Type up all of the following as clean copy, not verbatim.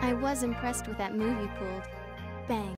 I was impressed with that move you pulled. Bang.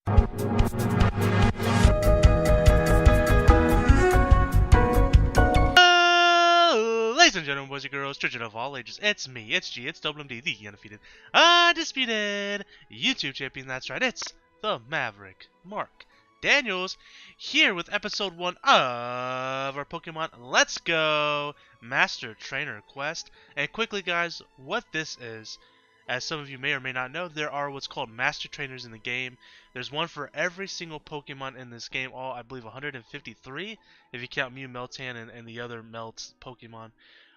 Ladies and gentlemen, boys and girls, children of all ages, it's me, it's G, it's WMD, the undefeated, undisputed YouTube champion. That's right, it's the Maverick, Mark Daniels, here with episode 1 of our Pokemon Let's Go Master Trainer Quest. And quickly, guys, what this is, as some of you may or may not know, there are what's called Master Trainers in the game. There's one for every single Pokemon in this game, all, I believe, 153, if you count Mew, Meltan, and the other Melt Pokemon.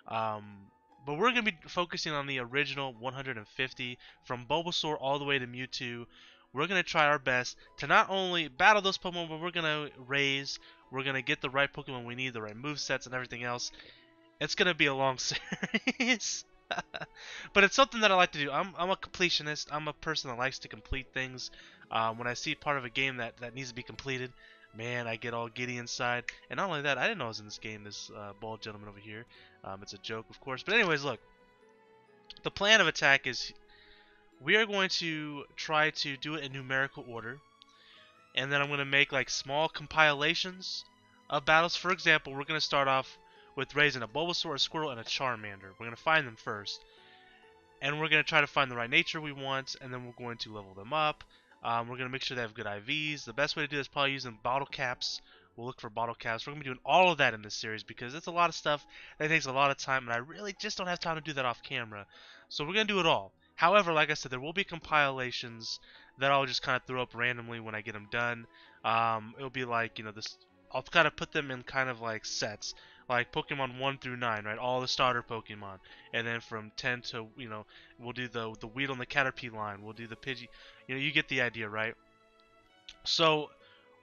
But we're going to be focusing on the original 150, from Bulbasaur all the way to Mewtwo. We're going to try our best to not only battle those Pokemon, but we're going to raise, we're going to get the right Pokemon we need, the right movesets and everything else. It's going to be a long series. But it's something that I like to do. I'm a completionist. I'm a person that likes to complete things. When I see part of a game that needs to be completed, man, I get all giddy inside. And not only that, I didn't know I was in this game, this bald gentleman over here. It's a joke, of course. But anyways, look. The plan of attack is we are going to try to do it in numerical order. And then I'm going to make like small compilations of battles. For example, we're going to start off with raising a Bulbasaur, a Squirtle, and a Charmander. We're going to find them first. And we're going to try to find the right nature we want, and then we're going to level them up. We're going to make sure they have good IVs. The best way to do this is probably using bottle caps. We'll look for bottle caps. We're going to be doing all of that in this series because it's a lot of stuff that takes a lot of time, and I really just don't have time to do that off camera. So we're going to do it all. However, like I said, there will be compilations that I'll just kind of throw up randomly when I get them done. It'll be like, you know, this. I'll kind of put them in kind of like sets. Like Pokemon 1 through 9, right? All the starter Pokemon. And then from 10 to, you know, we'll do the Weedle and the Caterpie line. We'll do the Pidgey. You know, you get the idea, right? So,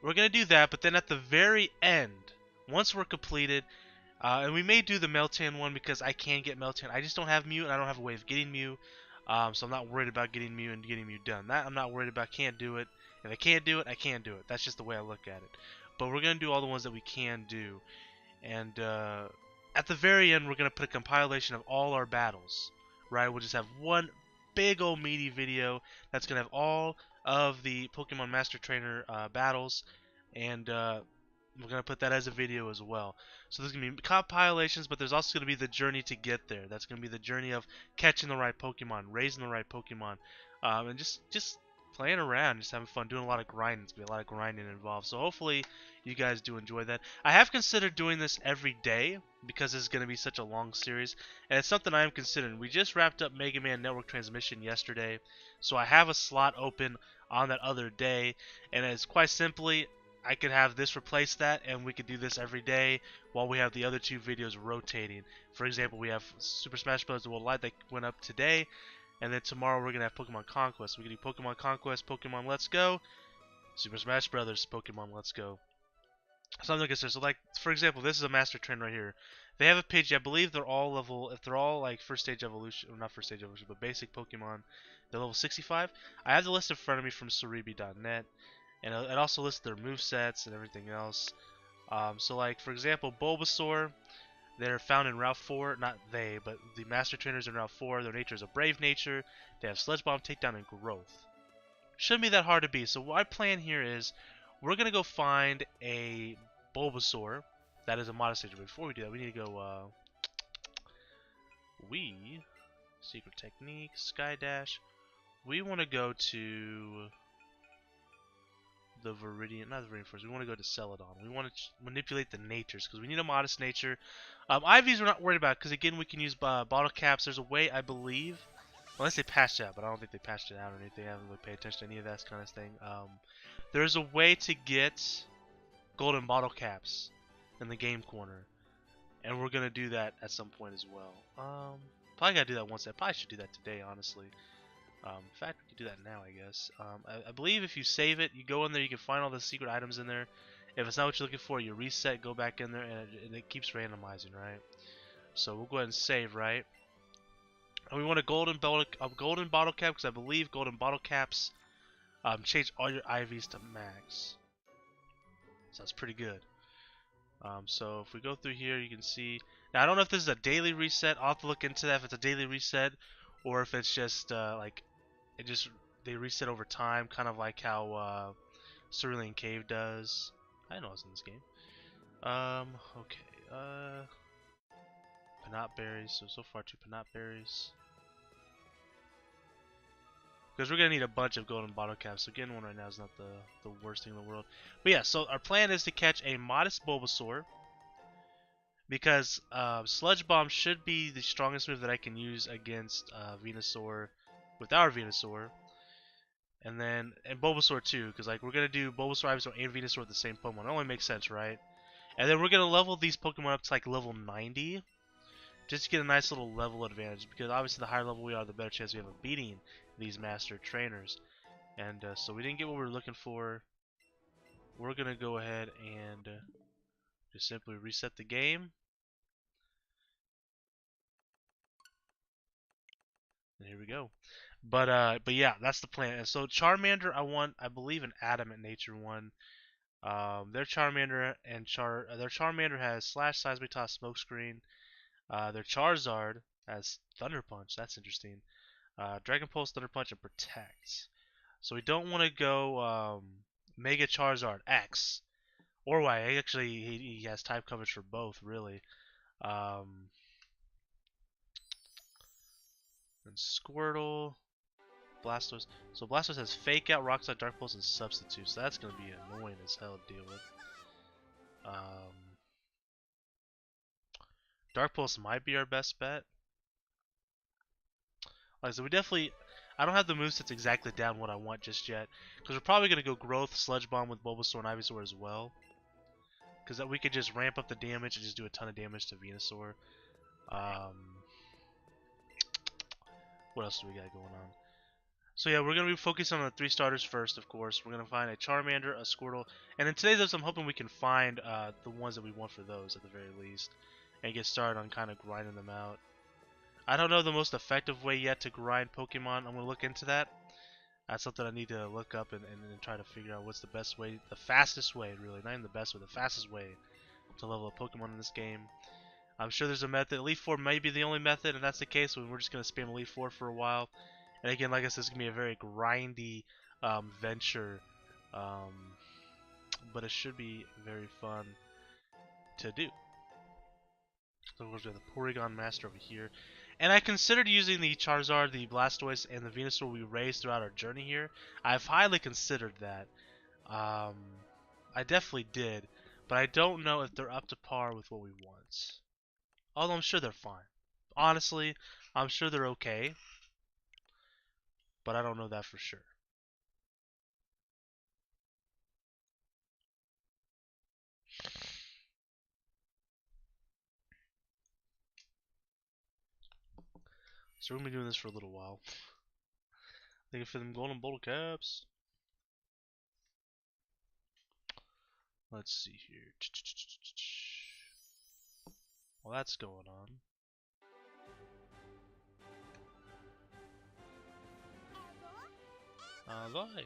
we're going to do that, but then at the very end, once we're completed, and we may do the Meltan one because I can get Meltan. I just don't have Mew, and I don't have a way of getting Mew. So I'm not worried about getting Mew and getting Mew done. That I'm not worried about. Can't do it. If I can't do it, I can't do it. That's just the way I look at it. But we're going to do all the ones that we can do. And at the very end, we're going to put a compilation of all our battles, right? We'll just have one big old meaty video that's going to have all of the Pokemon Master Trainer battles, and we're going to put that as a video as well. So there's going to be compilations, but there's also going to be the journey to get there. That's going to be the journey of catching the right Pokemon, raising the right Pokemon, and just playing around, just having fun, doing a lot of grinding. It's going to be a lot of grinding involved. So hopefully you guys do enjoy that. I have considered doing this every day because this is going to be such a long series, and it's something I am considering. We just wrapped up Mega Man Network Transmission yesterday, so I have a slot open on that other day, and it's quite simply, I could have this replace that, and we could do this every day while we have the other two videos rotating. For example, we have Super Smash Bros. World Light that went up today, and then tomorrow we're going to have Pokemon Conquest. We can do Pokemon Conquest, Pokemon Let's Go, Super Smash Brothers, Pokemon Let's Go. Something like this. So, like, for example, this is a Master Trainer right here. They have a Pidgey. I believe they're all level, if they're all, like, first stage evolution, or not first stage evolution, but basic Pokemon, they're level 65. I have the list in front of me from Cerebi.net, and it also lists their movesets and everything else. So, like, for example, Bulbasaur, they're found in Route 4. Not they, but the Master Trainers in Route 4. Their nature is a Brave nature. They have Sledge Bomb, Takedown, and Growth. Shouldn't be that hard to beat. So what I plan here is we're going to go find a Bulbasaur. That is a modest stage. But before we do that, we need to go, Secret Technique, Sky Dash. We want to go to the Viridian, not the Viridian first. We want to go to Celadon. We want to manipulate the natures because we need a modest nature. IVs we're not worried about because again we can use bottle caps. There's a way, I believe, unless they patched it out, but I don't think they patched it out or anything. I haven't really paid attention to any of that kind of thing. There's a way to get golden bottle caps in the game corner, and we're gonna do that at some point as well. Probably gotta do that once. I probably should do that today, honestly. In fact, we can do that now, I guess. I believe if you save it, you go in there, you can find all the secret items in there. If it's not what you're looking for, you reset, go back in there, and it keeps randomizing, right? So we'll go ahead and save, right? And we want a golden bottle cap because I believe golden bottle caps change all your IVs to max. So that's pretty good. So if we go through here, you can see. Now I don't know if this is a daily reset. I'll have to look into that if it's a daily reset or if it's just like it just they reset over time, kind of like how Cerulean Cave does. I didn't know it was in this game. Okay. Panat berries. So far 2 panat berries. Because we're gonna need a bunch of golden bottle caps. So getting one right now is not the worst thing in the world. But yeah, so our plan is to catch a modest Bulbasaur. Because Sludge Bomb should be the strongest move that I can use against Venusaur with our Venusaur. And Bulbasaur too, because like we're gonna do Bulbasaur, Ivysaur, and Venusaur with the same Pokemon. It only makes sense, right? And then we're gonna level these Pokemon up to like level 90, just to get a nice little level advantage. Because obviously, the higher level we are, the better chance we have of beating these master trainers. And so we didn't get what we were looking for. We're gonna go ahead and just simply reset the game. And here we go. But yeah, that's the plan. And so Charmander, I believe an Adamant Nature one. Their Charmander has Slash, Seismic Toss, Smokescreen. Their Charizard has Thunder Punch. That's interesting. Dragon Pulse, Thunder Punch, and Protect. So we don't want to go Mega Charizard X or Y. Actually, he has type coverage for both, really. And Squirtle. Blastoise. So Blastoise has Fake Out, Rock Slide, Dark Pulse, and Substitute. So that's going to be annoying as hell to deal with. Dark Pulse might be our best bet. Like, so we definitely... I don't have the movesets exactly down what I want just yet. Because we're probably going to go Growth, Sludge Bomb with Bulbasaur and Ivysaur as well. Because we could just ramp up the damage and just do a ton of damage to Venusaur. What else do we got going on? So yeah, we're going to be focusing on the 3 starters first, of course. We're going to find a Charmander, a Squirtle, and in today's episode I'm hoping we can find the ones that we want for those at the very least. And get started on kind of grinding them out. I don't know the most effective way yet to grind Pokemon. I'm going to look into that. That's something I need to look up and try to figure out what's the best way, the fastest way really, not even the best way, the fastest way to level up Pokemon in this game. I'm sure there's a method. Elite Four may be the only method, and that's the case when we're just going to spam Elite Four for a while. And again, like I said, it's going to be a very grindy venture, but it should be very fun to do. So we're going to the Porygon Master over here. And I considered using the Charizard, the Blastoise, and the Venusaur we raised throughout our journey here. I've highly considered that. I definitely did, but I don't know if they're up to par with what we want. Although I'm sure they're fine. Honestly, I'm sure they're okay, but I don't know that for sure. So we're going to be doing this for a little while. Looking for them golden bottle caps. Let's see here. Well, that's going on. Bye.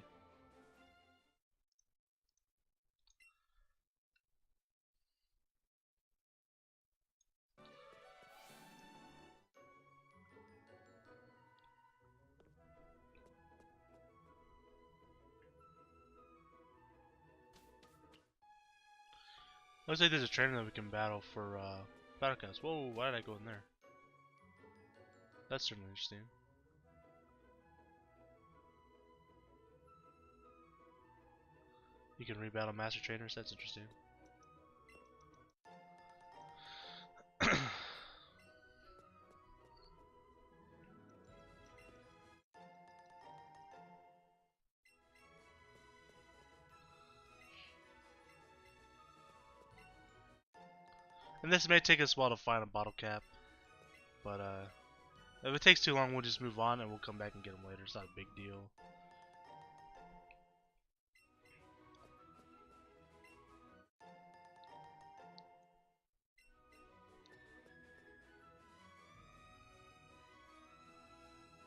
Looks like there's a trainer that we can battle for Battlecast. Whoa, why did I go in there? That's certainly interesting. You can rebattle Master Trainers, that's interesting. And this may take us a while to find a bottle cap, but if it takes too long, we'll just move on and we'll come back and get them later. It's not a big deal.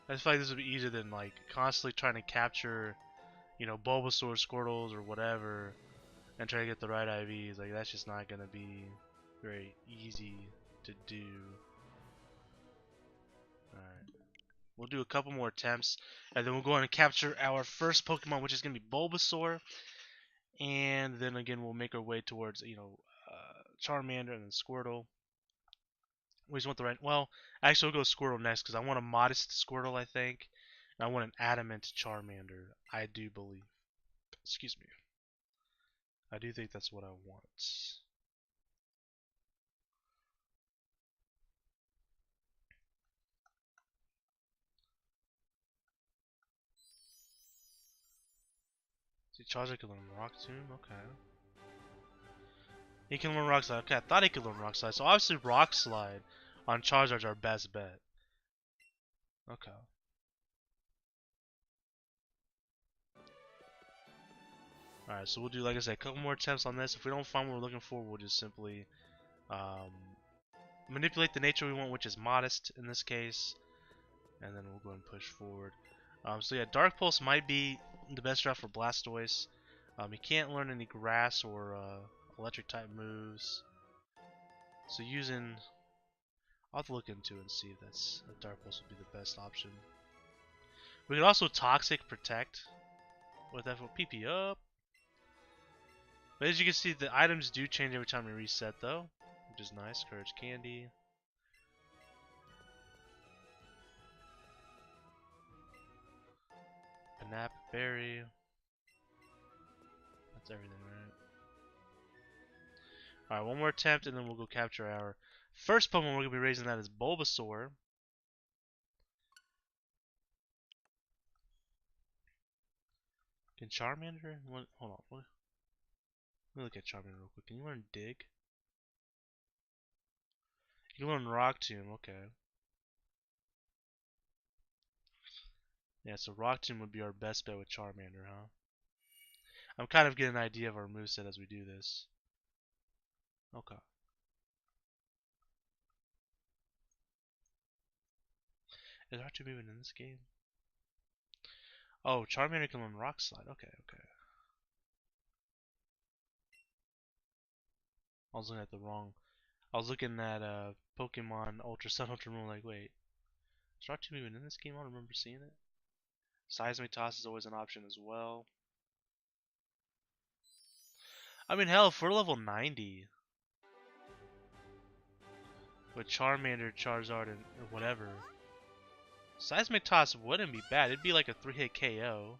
I just feel like this would be easier than like constantly trying to capture, you know, Bulbasaur, Squirtles, or whatever, and try to get the right IVs. Like that's just not gonna be very easy to do. Alright. We'll do a couple more attempts, and then we'll go on and capture our first Pokemon, which is going to be Bulbasaur. And then again, we'll make our way towards, Charmander and then Squirtle. We just want the right. Well, actually, we'll go Squirtle next because I want a modest Squirtle, I think. And I want an adamant Charmander, I do believe. Excuse me. I do think that's what I want. See, Charizard can learn Rock Tomb? Okay. He can learn Rock Slide. Okay, I thought he could learn Rock Slide. So obviously Rock Slide on Charizard's our best bet. Okay. Alright, so we'll do, like I said, a couple more attempts on this. If we don't find what we're looking for, we'll just simply um, manipulate the nature we want, which is modest in this case. And then we'll go and push forward. So yeah, Dark Pulse might be the best route for Blastoise. He can't learn any grass or electric type moves. So using... I'll have to look into it and see if that's if Dark Pulse would be the best option. We could also Toxic Protect with that for PP up. But as you can see, the items do change every time we reset though, which is nice. Courage Candy. Panap Berry. That's everything, right? Alright, one more attempt and then we'll go capture our first Pokemon. We're going to be raising that is Bulbasaur. Can Charmander? Hold on. Let me look at Charmander real quick. Can you learn Dig? You can learn Rock Tomb, okay. Yeah, so Rock Tomb would be our best bet with Charmander, huh? I'm kind of getting an idea of our moveset as we do this. Okay. Is Rock Tomb even in this game? Oh, Charmander can learn Rock Slide. Okay. I was looking at the wrong. I was looking at Pokemon Ultra Sun, Ultra Moon. Like, wait, is Rock Tomb even in this game? I don't remember seeing it. Seismic Toss is always an option as well. I mean, hell, if we're level 90 with Charmander, Charizard, and or whatever, Seismic Toss wouldn't be bad. It'd be like a 3-hit KO.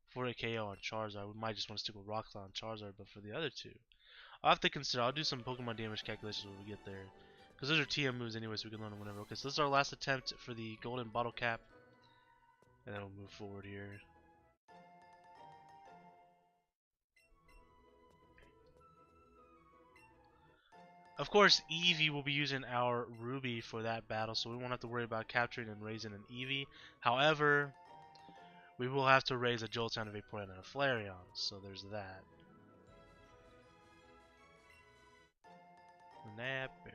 For a KO on Charizard, we might just want to stick with Rock Slide on Charizard, but for the other two, I'll have to consider. I'll do some Pokemon damage calculations when we get there. Because those are TM moves anyway, so we can learn them whenever. Okay, so this is our last attempt for the Golden Bottle Cap. And then we'll move forward here. Of course, Eevee will be using our Ruby for that battle, so we won't have to worry about capturing and raising an Eevee. However, we will have to raise a Jolteon, a Vaporeon, and a Flareon, so there's that. Napberry.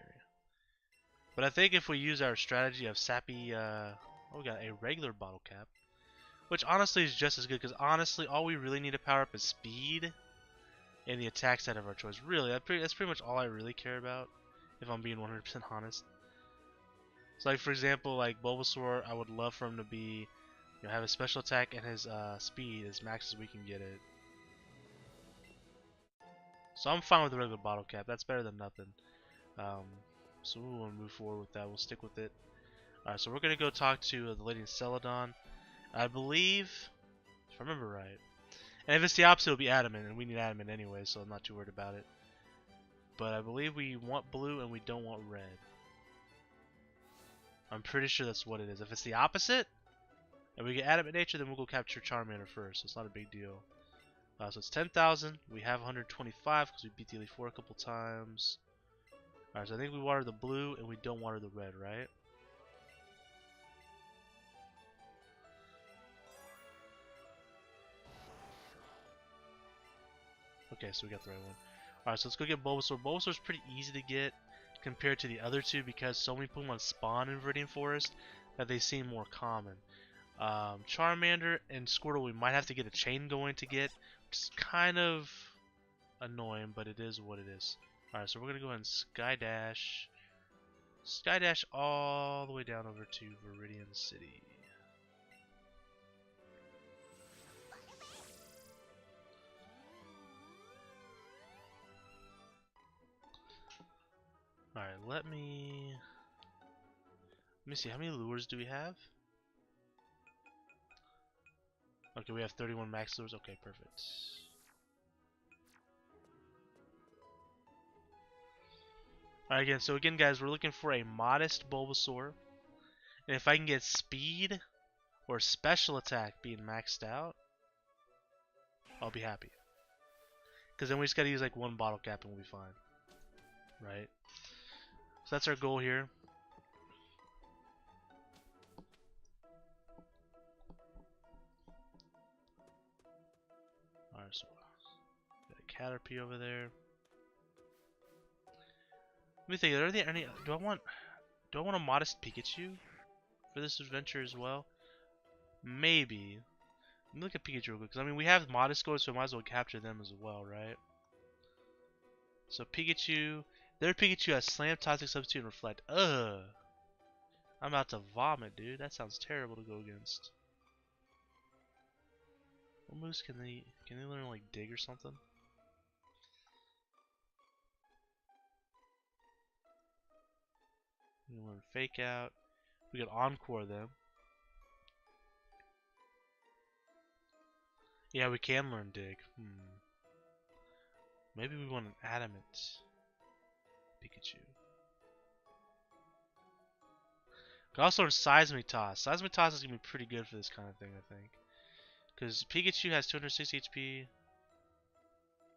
But I think if we use our strategy of Sappy, we got a regular Bottle Cap, which honestly is just as good, because honestly, all we really need to power up is speed and the attack side of our choice. Really, that's pretty much all I really care about, if I'm being 100% honest. So like, for example, like Bulbasaur, I would love for him to be, have his special attack and his speed as max as we can get it. So I'm fine with the regular Bottle Cap. That's better than nothing. So we'll move forward with that. We'll stick with it. Alright, so we're going to go talk to the lady in Celadon. I believe, if I remember right. And if it's the opposite, it'll be Adamant, and we need Adamant anyway, so I'm not too worried about it. But I believe we want blue and we don't want red. I'm pretty sure that's what it is. If it's the opposite, and we get Adamant Nature, then we'll go capture Charmander first. So it's not a big deal. So it's 10,000. We have 125 because we beat the Elite Four a couple times. Alright, so I think we water the blue and we don't water the red, right? Okay, so we got the right one. Alright, so let's go get Bulbasaur. Bulbasaur's pretty easy to get compared to the other two because so many Pokemon spawn in Viridian Forest that they seem more common. Charmander and Squirtle we might have to get a chain going to get, which is kind of annoying, but it is what it is. Alright, so we're gonna go ahead and Skydash. Skydash all the way down over to Viridian City. Alright, let me see, how many lures do we have? Okay, we have 31 max lures. Okay, perfect. Alright, again, guys, we're looking for a modest Bulbasaur. And if I can get speed or special attack being maxed out, I'll be happy. Because then we just gotta use like one bottle cap and we'll be fine. Right? So that's our goal here. Alright, so got a Caterpie over there. Let me think, are there any do I want a modest Pikachu for this adventure as well? Maybe. Let me look at Pikachu real quick, because I mean we have modest scores, so I might as well capture them as well, right? So Pikachu, their Pikachu has Slam, Toxic Substitute, and Reflect. Ugh. I'm about to vomit, dude. That sounds terrible to go against. What moves can they learn, like Dig or something? We can learn Fake Out. We can Encore them. Yeah, we can learn Dig. Maybe we want an Adamant Pikachu. We can also learn Seismic Toss. Seismic Toss is going to be pretty good for this kind of thing, I think. Because Pikachu has 260 HP.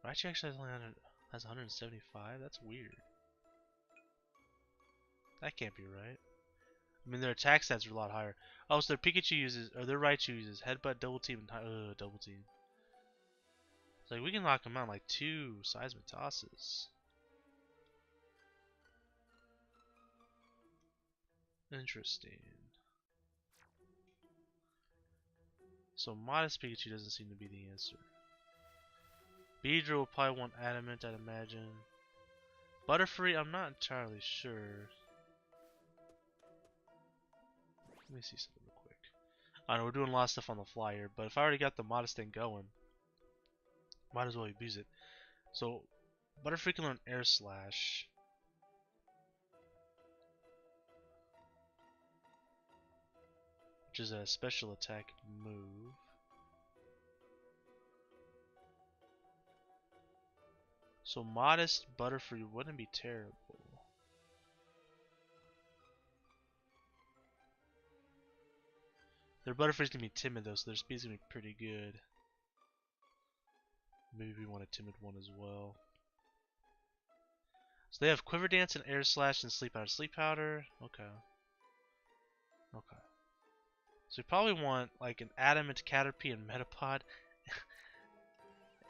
Raichu actually has 175? That's weird. That can't be right. I mean, their attack stats are a lot higher. Oh, so their Pikachu uses, or their Raichu uses Headbutt, Double Team, and Double Team. It's like we can knock them out like 2 Seismic Tosses. Interesting. So modest Pikachu doesn't seem to be the answer. Beedrill will probably want Adamant, I'd imagine. Butterfree, I'm not entirely sure. Let me see something real quick. I know we're doing a lot of stuff on the fly here, but if I already got the modest thing going, might as well abuse it. So Butterfree can learn Air Slash. Which is a special attack move. So modest Butterfree wouldn't be terrible. Their Butterfree's gonna be timid though, so their speed's gonna be pretty good. Maybe we want a timid one as well. So they have Quiver Dance and Air Slash and Sleep Powder. Sleep Powder, okay. Okay. So we probably want like an Adamant Caterpie and Metapod.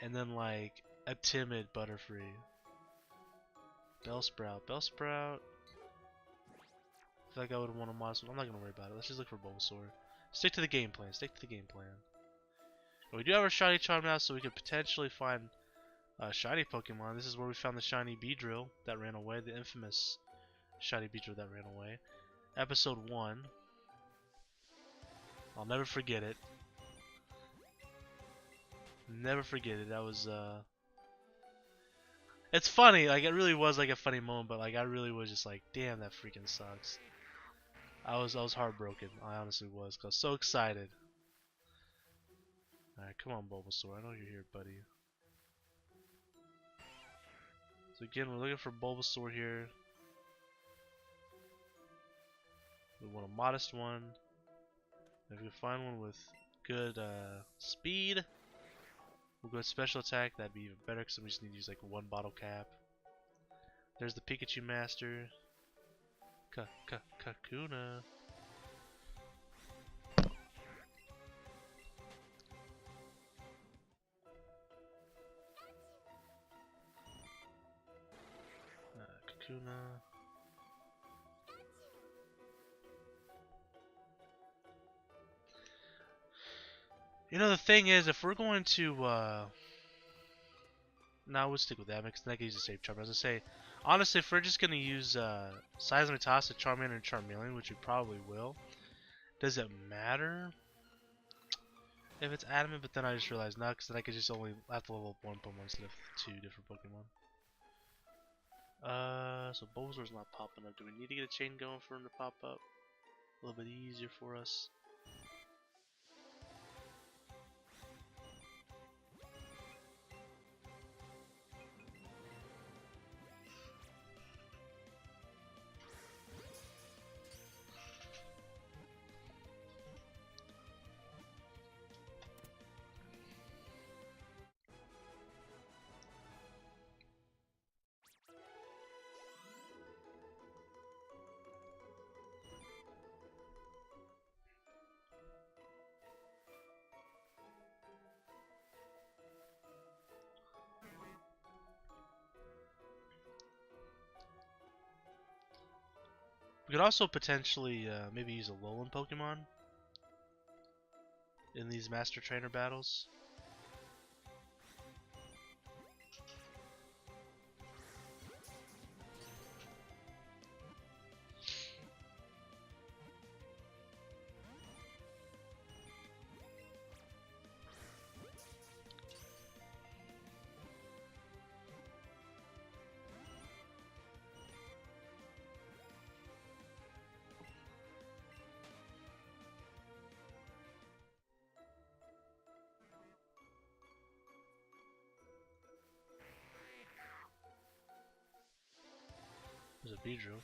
And then like a timid Butterfree. Bellsprout. Bellsprout. I feel like I would want a modest one. I'm not gonna worry about it. Let's just look for Bulbasaur. Stick to the game plan. Stick to the game plan. And we do have our shiny charm now, so we could potentially find a shiny Pokemon. This is where we found the shiny Beedrill that ran away. The infamous shiny Beedrill that ran away. Episode 1. I'll never forget it. Never forget it. That was it's funny, like it really was like a funny moment, but like I really was just like, damn, that freaking sucks. I was heartbroken. I honestly was, cause I was so excited. Alright, come on Bulbasaur, I know you're here, buddy. So again, we're looking for Bulbasaur here. We want a modest one. If we can find one with good speed, we'll go with special attack. That'd be even better because we just need to use like one bottle cap. There's the Pikachu Master. Kakuna. Kakuna. You know, the thing is, if we're going to No, we'll stick with that because then I can use a safe charm. As I say, honestly, if we're just gonna use Seismitoss, Charmander, and Charmeleon, which we probably will, does it matter if it's adamant? But then I just realized no, because then I could just only have to level up one Pokemon instead of 2 different Pokemon. So Bulbasaur's not popping up. Do we need to get a chain going for him to pop up? A little bit easier for us. We could also potentially maybe use a Alolan Pokemon in these Master Trainer battles. There's a Beedrill.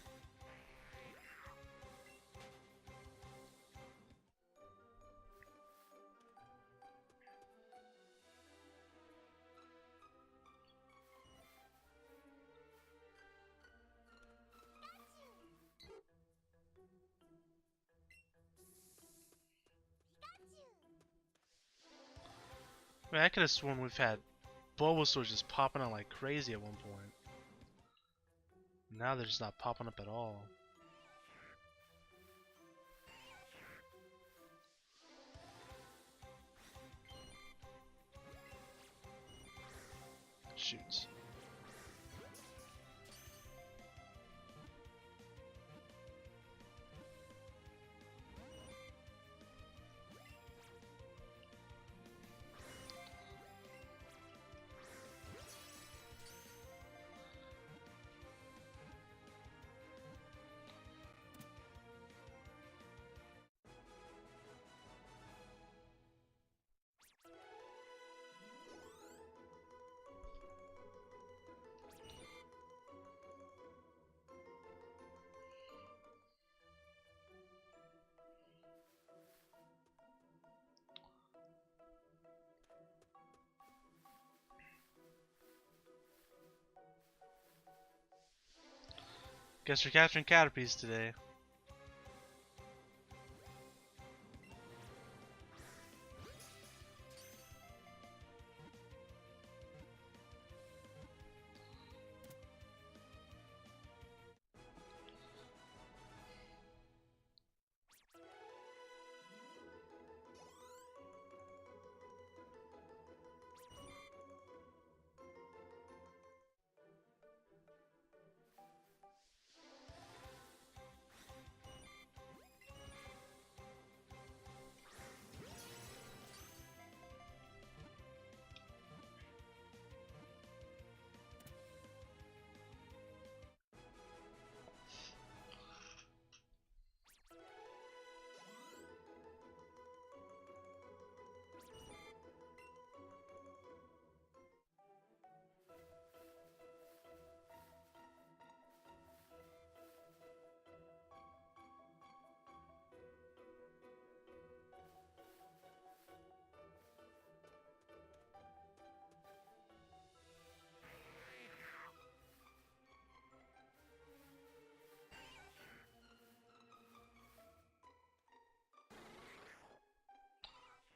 I mean, I could have sworn we've had Bulbasaur just popping out like crazy at one point. Now they're just not popping up at all. Shoots. Guess we're capturing Caterpies today.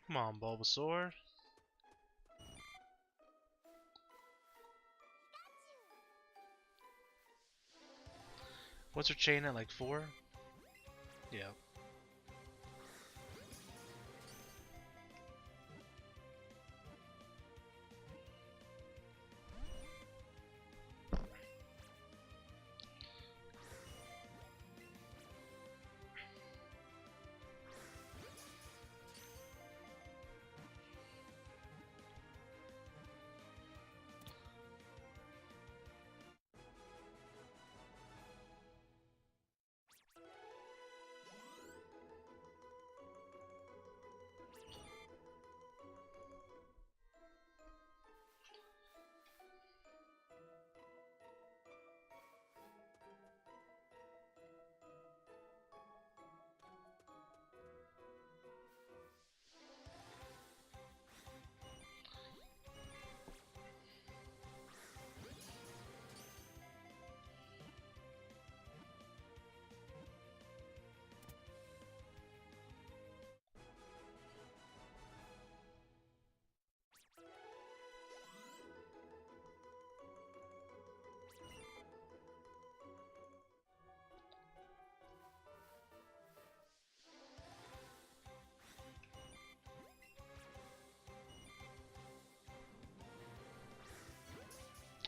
Come on, Bulbasaur. What's her chain at, like 4? Yeah.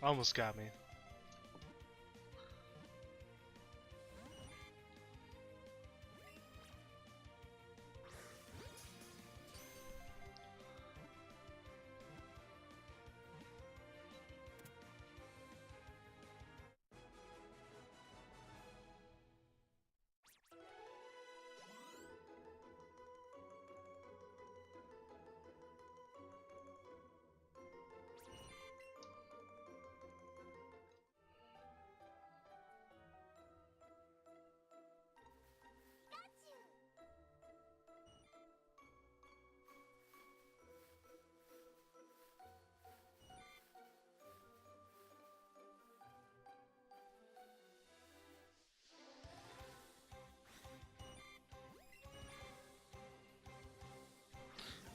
Almost got me.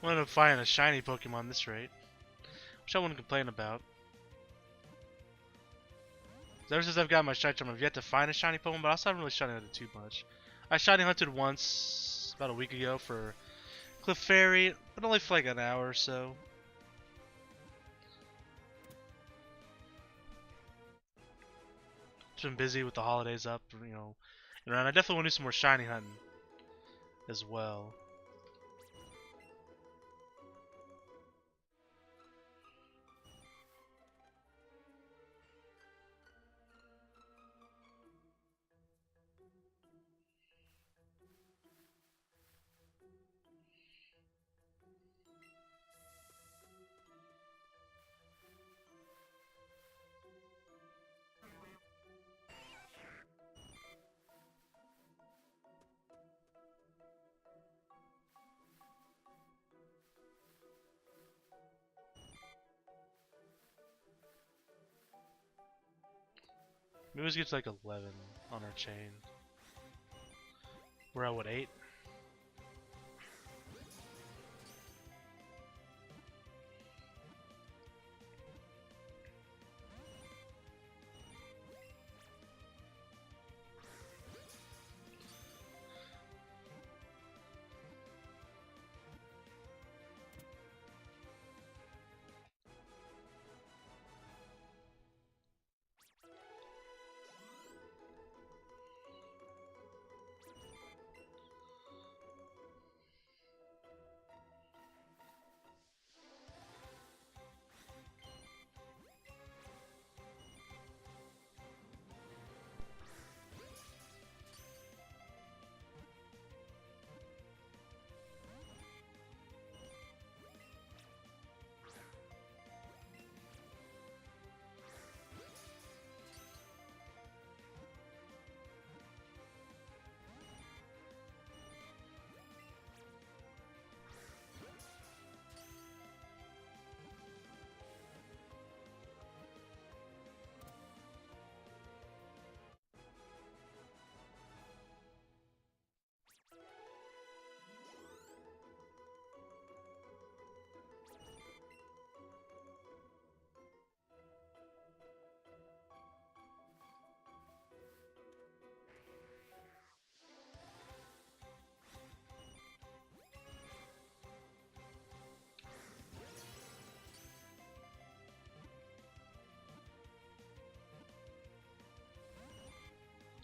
I'm gonna find a shiny Pokemon this rate, which I wouldn't complain about. Ever since I've got my shiny charm, I've yet to find a shiny Pokemon, but I also haven't really shiny hunted too much. I shiny hunted once about a week ago for Clefairy, but only for like an hour or so. Just been busy with the holidays up, and I definitely want to do some more shiny hunting as well. Maybe let's get to like 11 on our chain. We're at what, 8?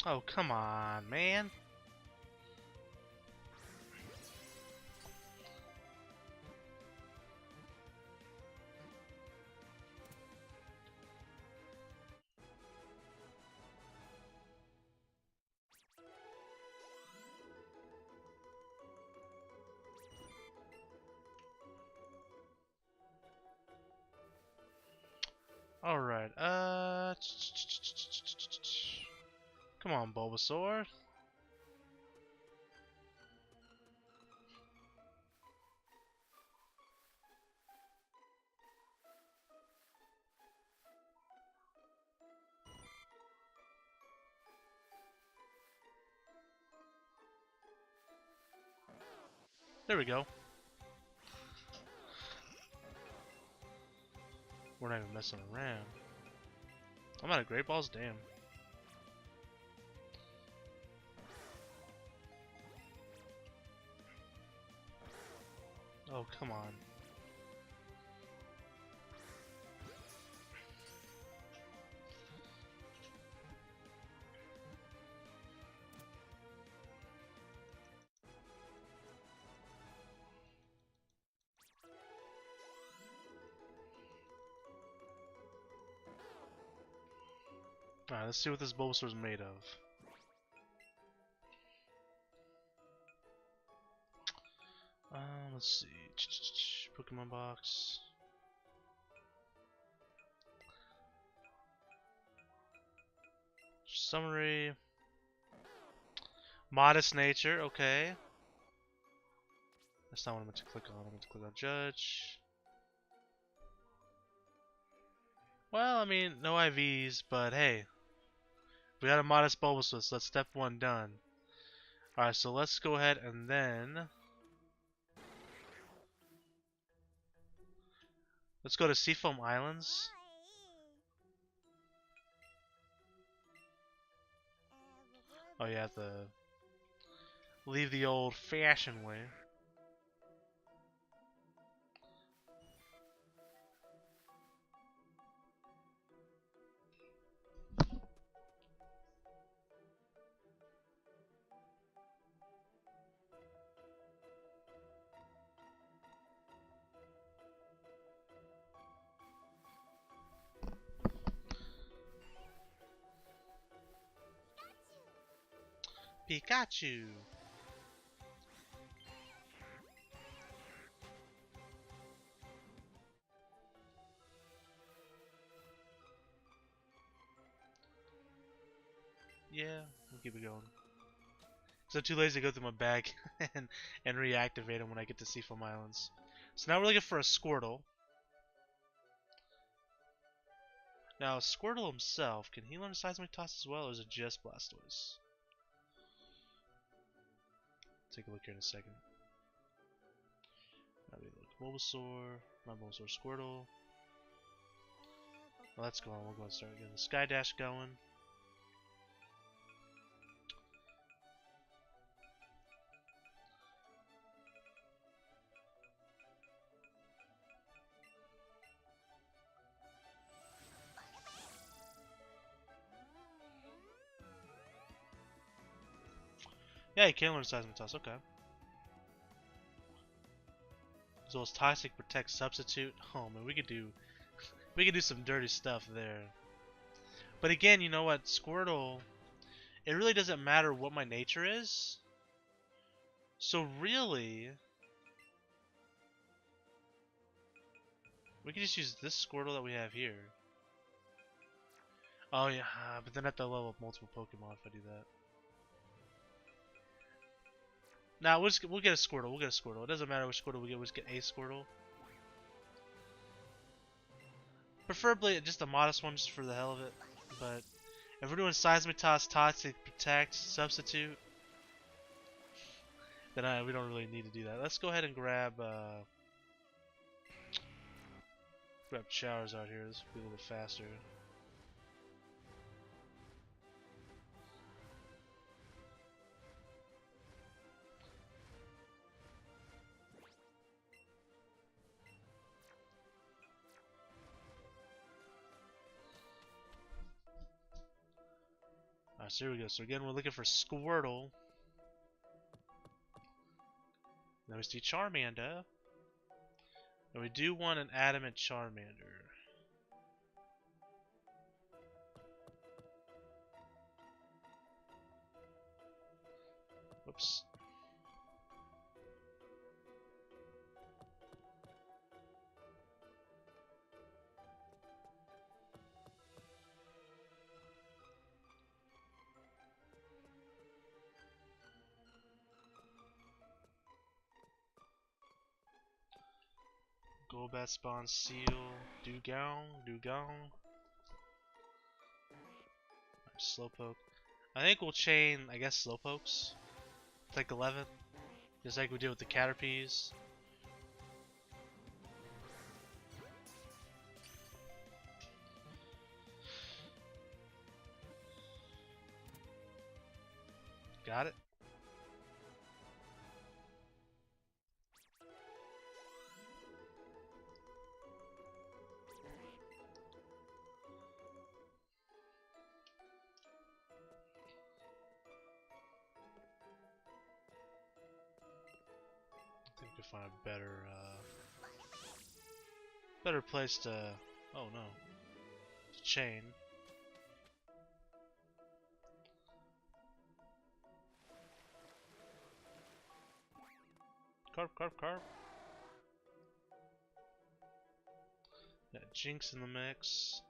Oh, come on, man. Alright, come on, Bulbasaur. There we go. We're not even messing around. I'm out of Great Balls, damn. Oh, come on. Alright, let's see what this Bulbasaur is made of. Let's see. Pokemon box. Summary. Modest nature, okay. That's not what I'm meant to click on. I'm meant to click on Judge. Well, I mean, no IVs, but hey. We got a modest Bulbasaur, so that's step 1 done. Alright, so let's go ahead and then... let's go to Seafoam Islands. Oh, you have to leave the old-fashioned way. Pikachu! Yeah, we'll keep it going. So I'm too lazy to go through my bag and reactivate them when I get to Seafoam Islands. So now we're looking for a Squirtle. Now, Squirtle himself, can he learn Seismic Toss as well, or is it just Blastoise? Take a look here in a second. Bulbasaur, not Bulbasaur, Squirtle. Well, let's go on. We'll go and start getting the Sky Dash going. Yeah, you can learn Seismic Toss. Okay. As well as Toxic Protect Substitute. Oh man, we could do some dirty stuff there. But again, you know what, Squirtle, it really doesn't matter what my nature is. So really, we can just use this Squirtle that we have here. Oh yeah, but then I have to level up multiple Pokemon if I do that. Nah, we'll get a Squirtle. We'll get a Squirtle. It doesn't matter which Squirtle we get. We'll just get a Squirtle. Preferably just a modest one, just for the hell of it. But if we're doing Seismic Toss, Toxic Protect, Substitute, then we don't really need to do that. Let's go ahead and grab Showers out here. This will be a little bit faster. Alright, so here we go. So again, we're looking for Squirtle. Now we see Charmander. And we do want an Adamant Charmander. Whoops. Golbat spawn, Seal, Dugong. Slowpoke. I think we'll chain, I guess, Slowpokes. Like 11. Just like we did with the Caterpies. Got it. I think we can find a better place to, oh no, to chain. carp. Got Jinx in the mix.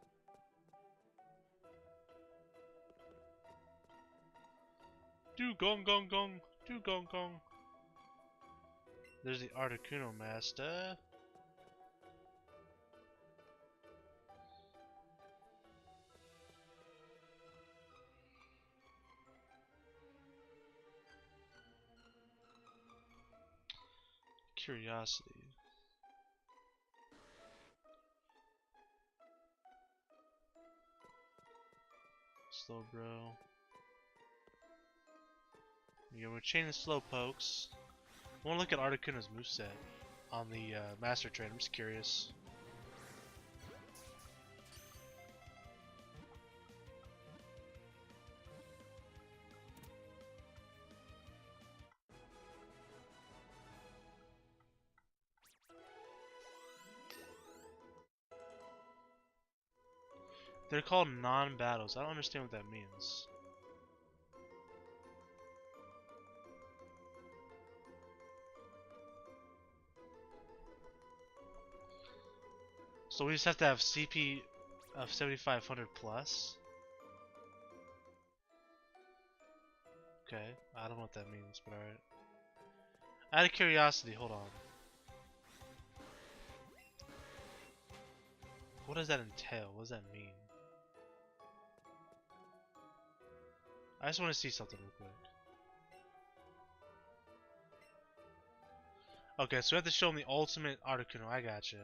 Do gong. Do gong. There's the Articuno Master. Curiosity. Slow bro. Yeah, we're chaining Slowpokes. I want to look at Articuno's moveset on the Master Train. I'm just curious. They're called non-battles. I don't understand what that means. So we just have to have CP of 7,500 plus? Okay, I don't know what that means, but alright. Out of curiosity, hold on. What does that entail? What does that mean? I just want to see something real quick. Okay, so we have to show him the ultimate Articuno. I gotcha.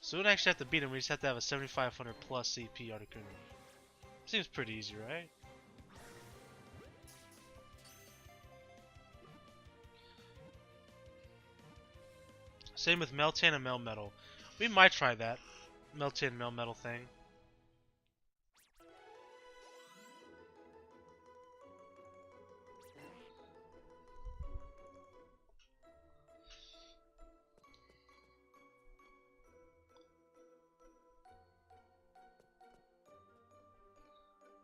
So we don't actually have to beat him, we just have to have a 7,500 plus CP Articuno. Seems pretty easy, right? Same with Meltan and Melmetal. We might try that. Meltan Melmetal thing.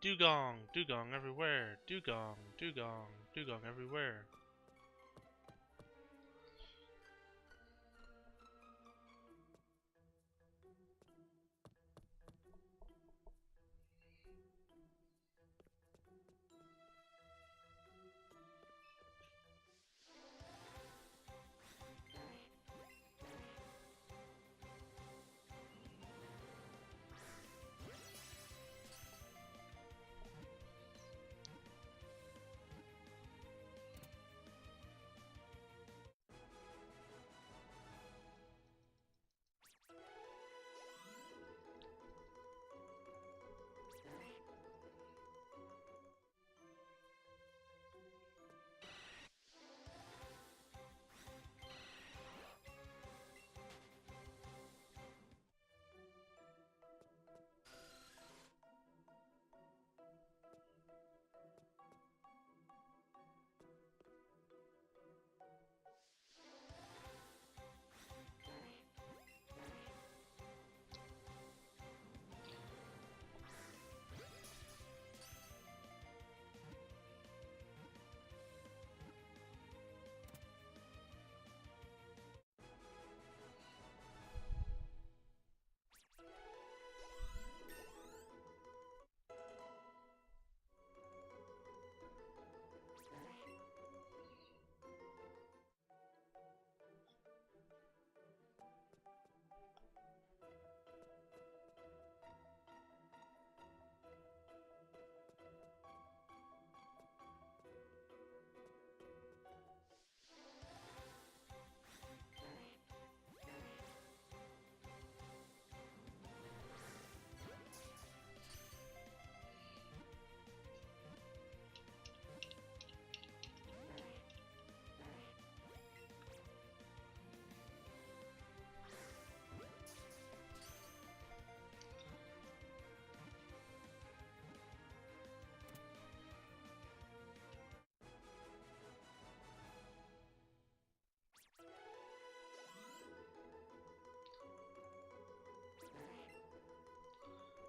Dugong everywhere. Dugong everywhere.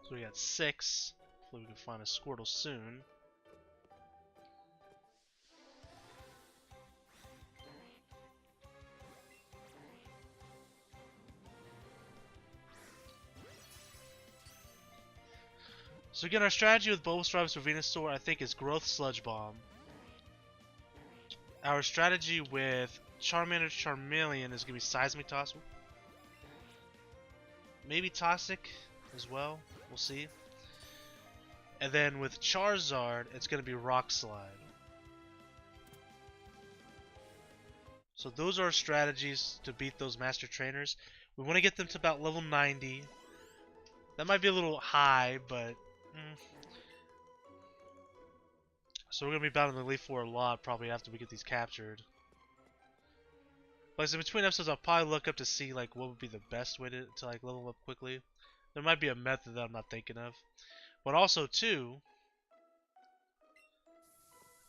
So we got 6. Hopefully we can find a Squirtle soon. So again, our strategy with Bulbasaur's for Venusaur, I think, is Growth Sludge Bomb. Our strategy with Charmander Charmeleon is going to be Seismic Toss. Maybe Toxic as well. We'll see. And then with Charizard, it's going to be Rock Slide. So those are our strategies to beat those Master Trainers. We want to get them to about level 90. That might be a little high, but... So we're going to be battling the Elite Four a lot probably after we get these captured. Like, so between episodes, I'll probably look up to see like what would be the best way to like level up quickly. There might be a method that I'm not thinking of. But also, too,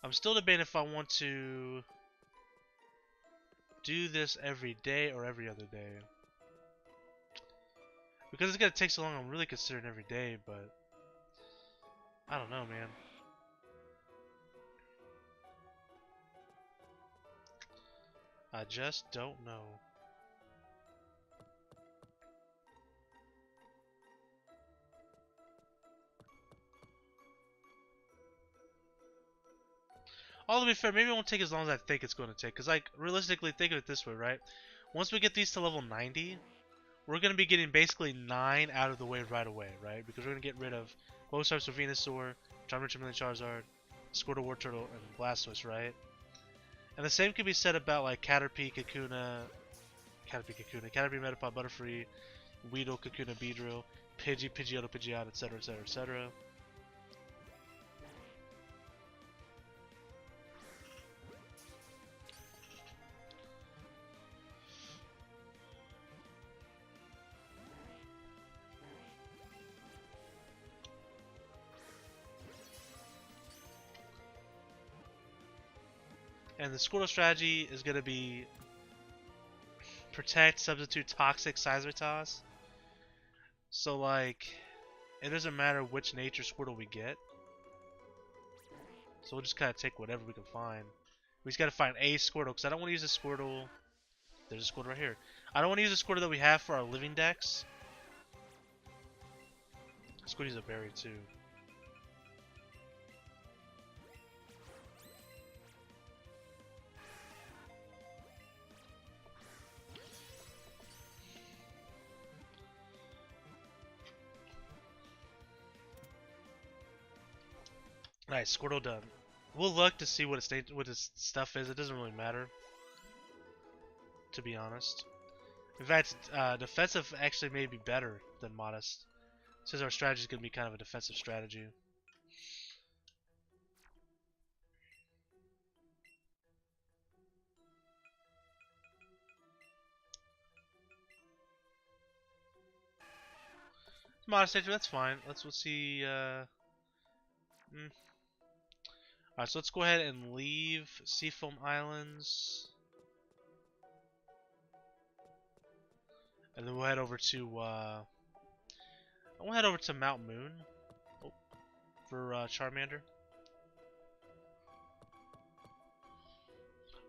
I'm still debating if I want to do this every day or every other day. Because it's going to take so long, I'm really considering every day, but I don't know, man. I just don't know. All to be fair, maybe it won't take as long as I think it's going to take. Because, like, realistically, think of it this way, right? Once we get these to level 90, we're going to be getting basically 9 out of the way right away, right? Because we're going to get rid of Bulbasaur, Venusaur, Charmander, Charmeleon, Charizard, Squirtle, Wartortle, and Blastoise, right? And the same can be said about, like, Caterpie, Metapod, Butterfree, Weedle, Kakuna, Beedrill, Pidgey, Pidgeotto, Pidgeot, etc., etc., etc. And the Squirtle strategy is going to be Protect, Substitute, Toxic, Seismic Toss. So, like, it doesn't matter which nature Squirtle we get. So we'll just kind of take whatever we can find. We just got to find a Squirtle, because I don't want to use a Squirtle. There's a Squirtle right here. I don't want to use a Squirtle that we have for our living decks. Let's go use a berry, too. Nice, Squirtle done. We'll look to see what its stuff is. It doesn't really matter, to be honest. In fact, defensive actually may be better than modest, since our strategy is going to be kind of a defensive strategy. Modest nature, that's fine. Let's see. Alright, so let's go ahead and leave Seafoam Islands. And then we'll head over to, we'll head over to Mount Moon for Charmander.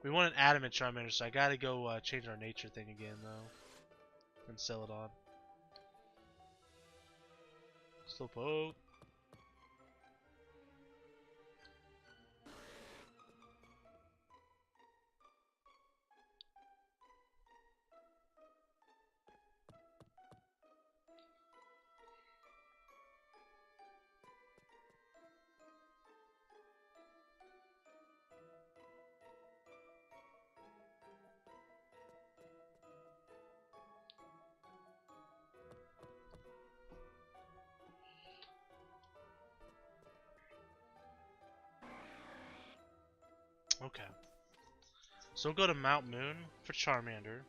We want an adamant Charmander, so I gotta go change our nature thing again, though. And sell it on. Slowpoke. Okay. So we'll go to Mount Moon for Charmander.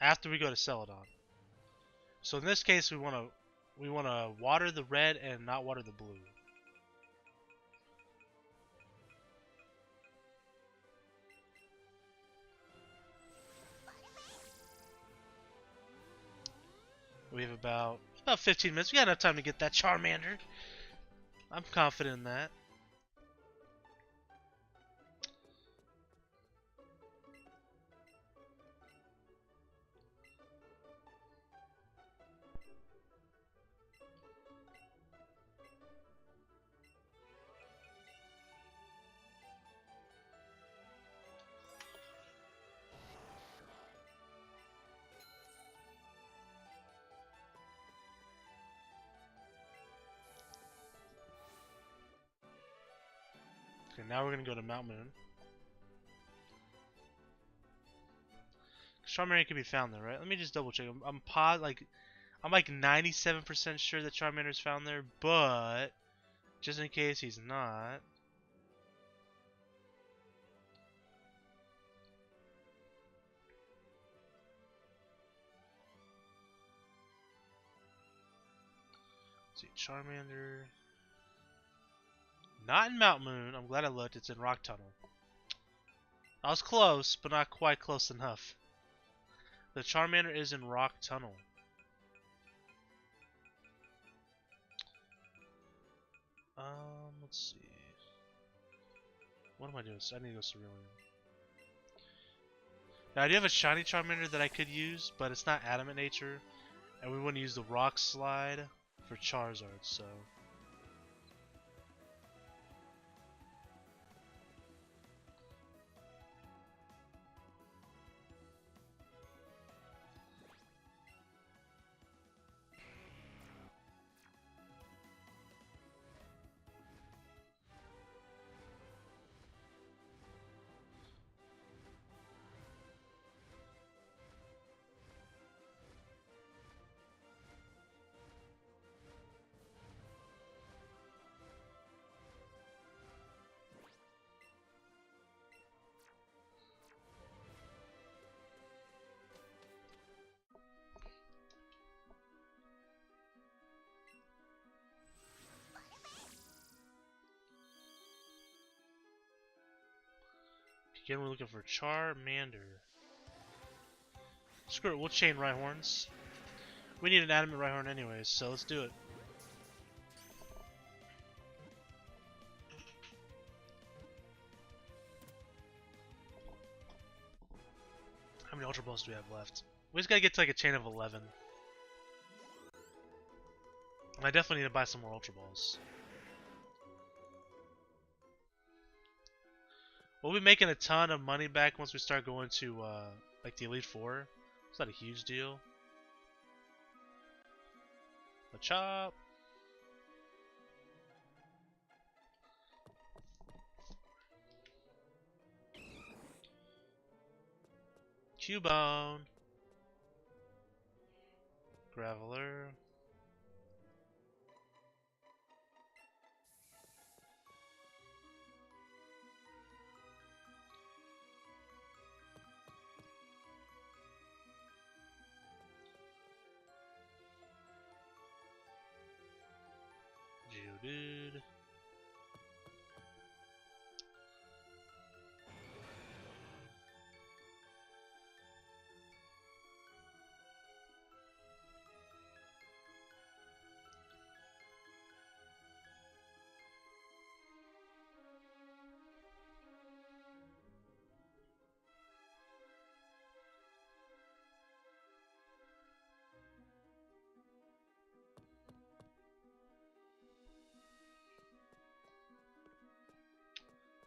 After we go to Celadon. So in this case we wanna water the red and not water the blue. We have about 15 minutes. We got enough time to get that Charmander. I'm confident in that. Okay, now we're gonna go to Mount Moon. Charmander can be found there, right? Let me just double check. I'm like 97% sure that Charmander's found there, but just in case he's not. Let's see, Charmander. Not in Mount Moon. I'm glad I looked. It's in Rock Tunnel. I was close, but not quite close enough. The Charmander is in Rock Tunnel. Let's see. What am I doing? I need to go Cerulean. Now I do have a shiny Charmander that I could use, but it's not Adamant Nature, and we want to use the Rock Slide for Charizard, so... Again, we're looking for Charmander. Screw it, we'll chain Rhyhorns. We need an Adamant Rhyhorn anyways, so let's do it. How many Ultra Balls do we have left? We just gotta get to like a chain of 11. And I definitely need to buy some more Ultra Balls. We'll be making a ton of money back once we start going to like the Elite Four. It's not a huge deal. A chop. Cubone. Graveler. Geodude.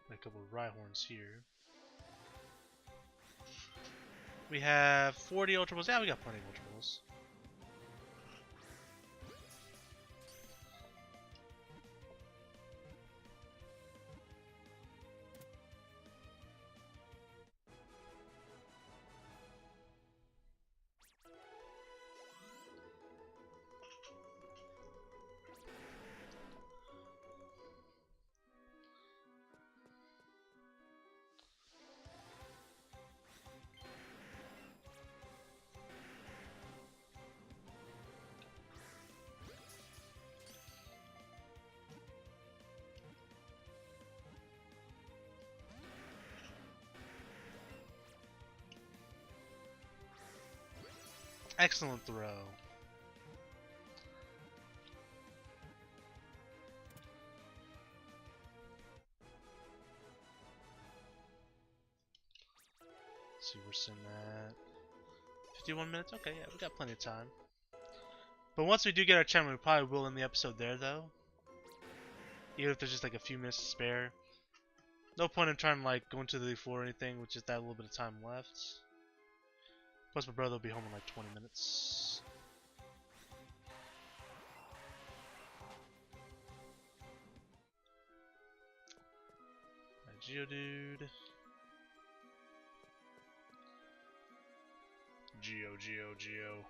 A couple of Rhyhorns here. We have 40 Ultra Balls. Yeah, we got plenty of Ultra Balls. Excellent throw. Let's see, we're sitting at 51 minutes. Okay, yeah, we got plenty of time. But once we do get our channel, we probably will end the episode there, though. Even if there's just like a few minutes to spare. No point in trying to like go into the Elite Four or anything with just that little bit of time left. Plus, my brother will be home in like 20 minutes. Geodude. Geo.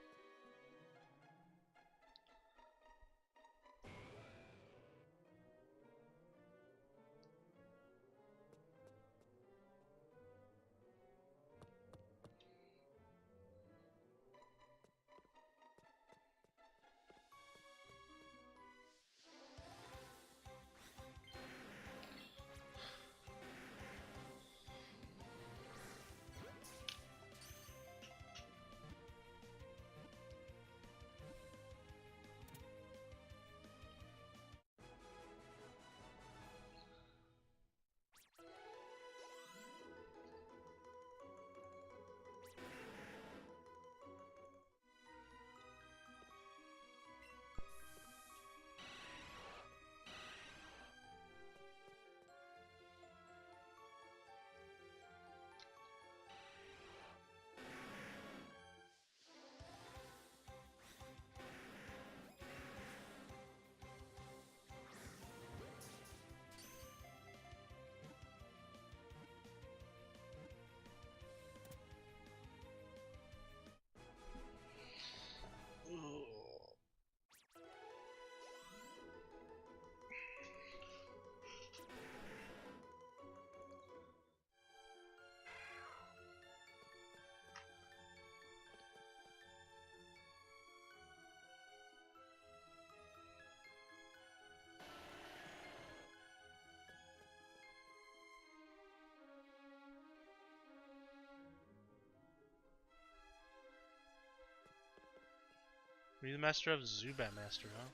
Are you the master of Zubat Master, huh?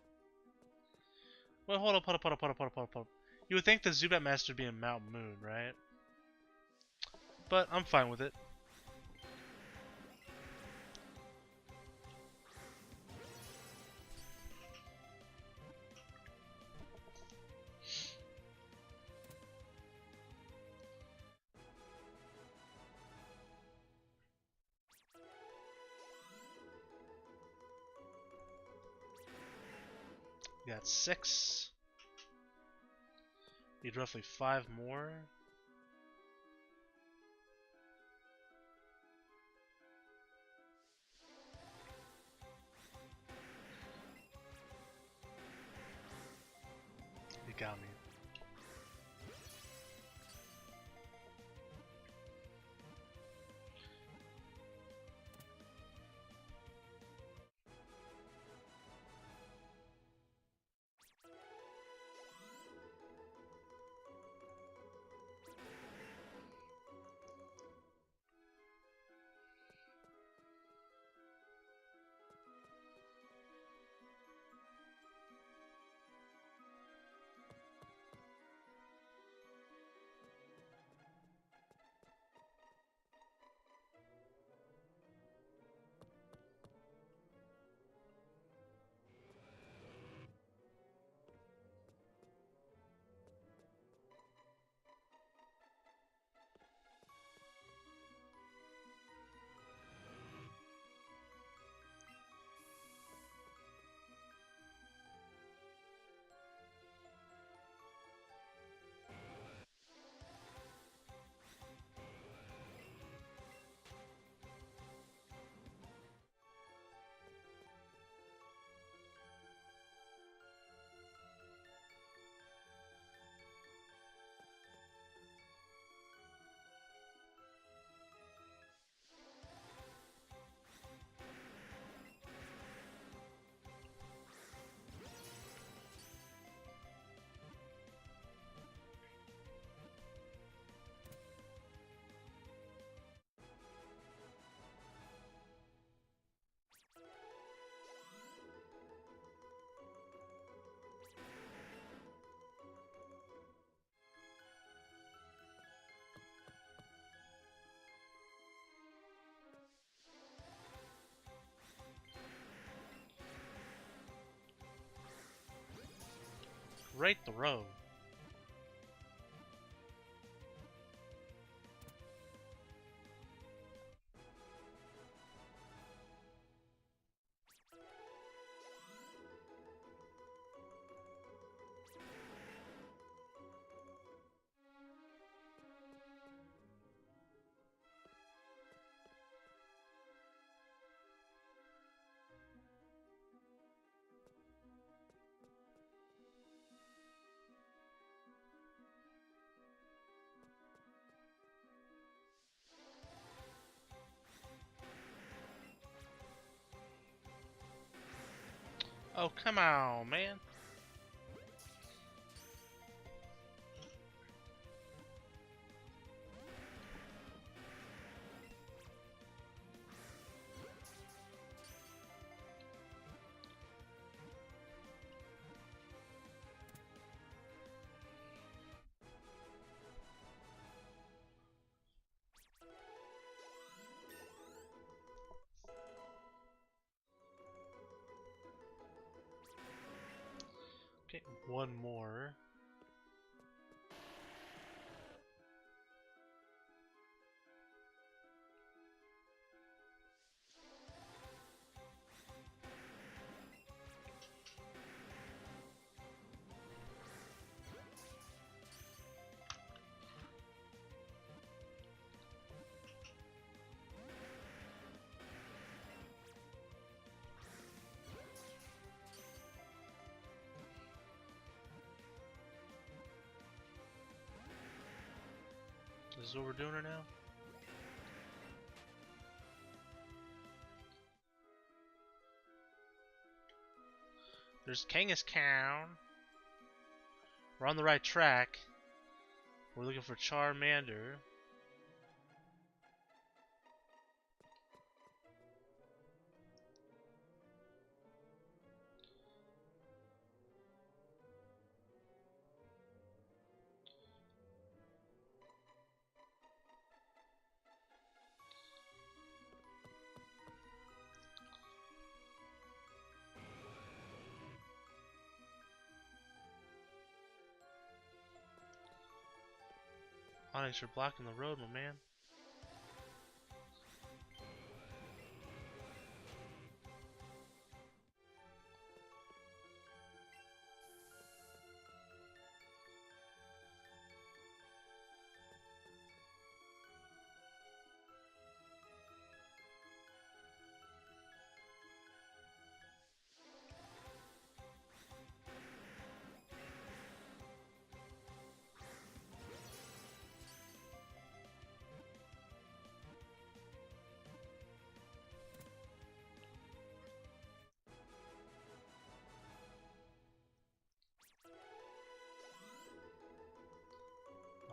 Well, hold up. You would think the Zubat Master would be in Mount Moon, right? But I'm fine with it. You got 6. Need roughly 5 more. You got me. Great throw. Oh, come on, man. Okay, one more. This is what we're doing right now. There's Kangaskhan. We're on the right track. We're looking for Charmander. Onyx, you're blocking the road, my man.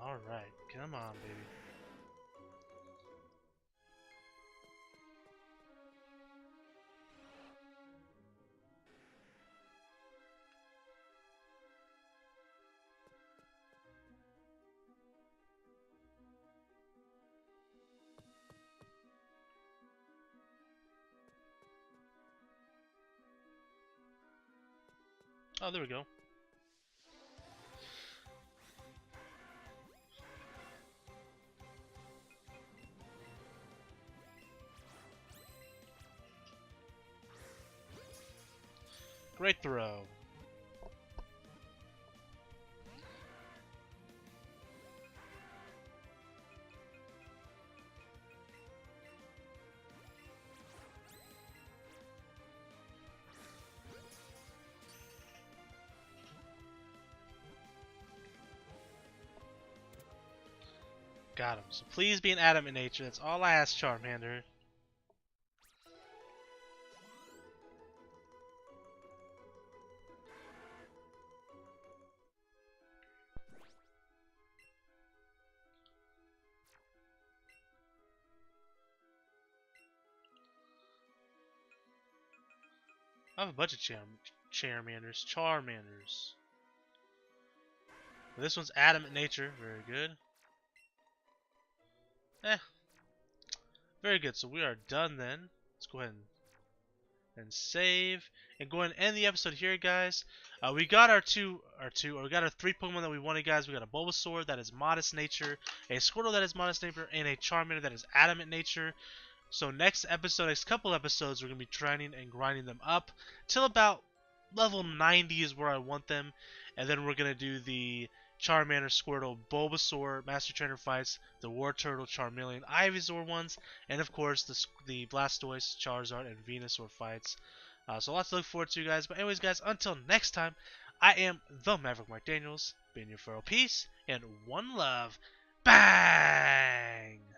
Alright, come on, baby. Oh, there we go. Great throw. Got him. So please be an adamant nature. That's all I ask, Charmander. I have a bunch of Charmanders. This one's adamant nature. Very good. Very good. So we are done then. Let's go ahead and save. And go ahead and end the episode here, guys. We got we got our 3 Pokemon that we wanted, guys. We got a Bulbasaur that is modest nature, a Squirtle that is modest nature, and a Charmander that is adamant nature. So next couple episodes, we're going to be training and grinding them up till about level 90 is where I want them. And then we're going to do the Charmander, Squirtle, Bulbasaur, Master Trainer fights, the War Turtle, Charmeleon, Ivysaur ones, and of course the Blastoise, Charizard, and Venusaur fights. So lots to look forward to, guys. But anyways, guys, until next time, I am the Maverick Mark Daniels, being your feral peace, and one love. Bang!